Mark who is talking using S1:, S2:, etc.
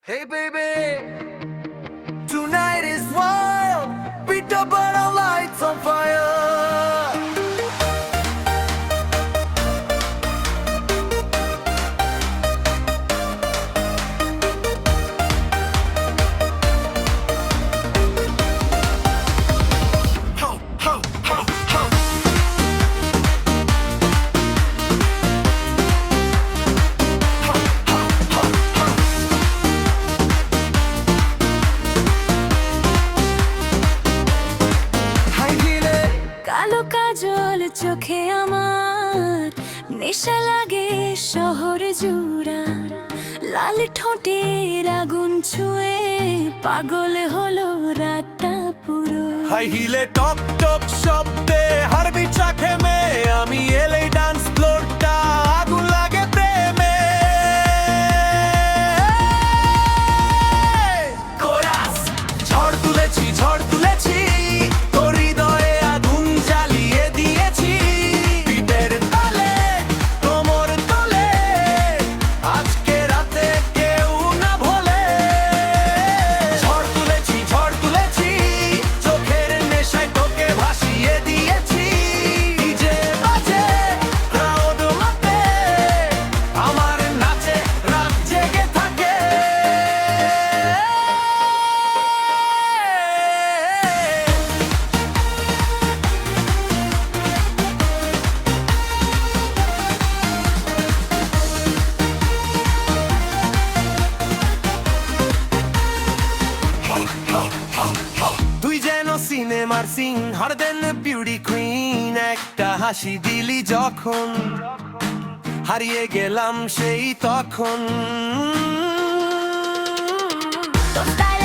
S1: Hey baby, tonight is wild. Beat the burn lights on fire. Ho, ho, ho, ho. High heeled.
S2: কালো কাজল চোখে আমার নেশা লাগে শহর জুড়া লাল ঠোঁটের আগুন ছুঁয়ে পাগল হলো রাতটা পুরো
S1: হাই হিলে টপ টপ শব্দে হারবি চাখে মে আমি এলেই ডান্স ফ্লোরটা আগুন লাগে প্রেমে কোরাস ঝড় তুলেছি তোর হৃদয়ে আগুন জ্বালিয়ে দিয়েছি পিঠের তালে কোমর তোলে আজকে রাতে কেউ না ভোলে ঝড় তুলেছি চোখের নেশায় তোকে ভাসিয়ে দিয়েছি ডিজে বাজে ক্রাউড মাতে আমার নাচে রাত জেগে থাকে তুই যেন সিনেমার সিন হারদেন বিউটি কুইন একটা হাসি দিলি যখন হারিয়ে গেলাম সেই তখন
S2: তোর style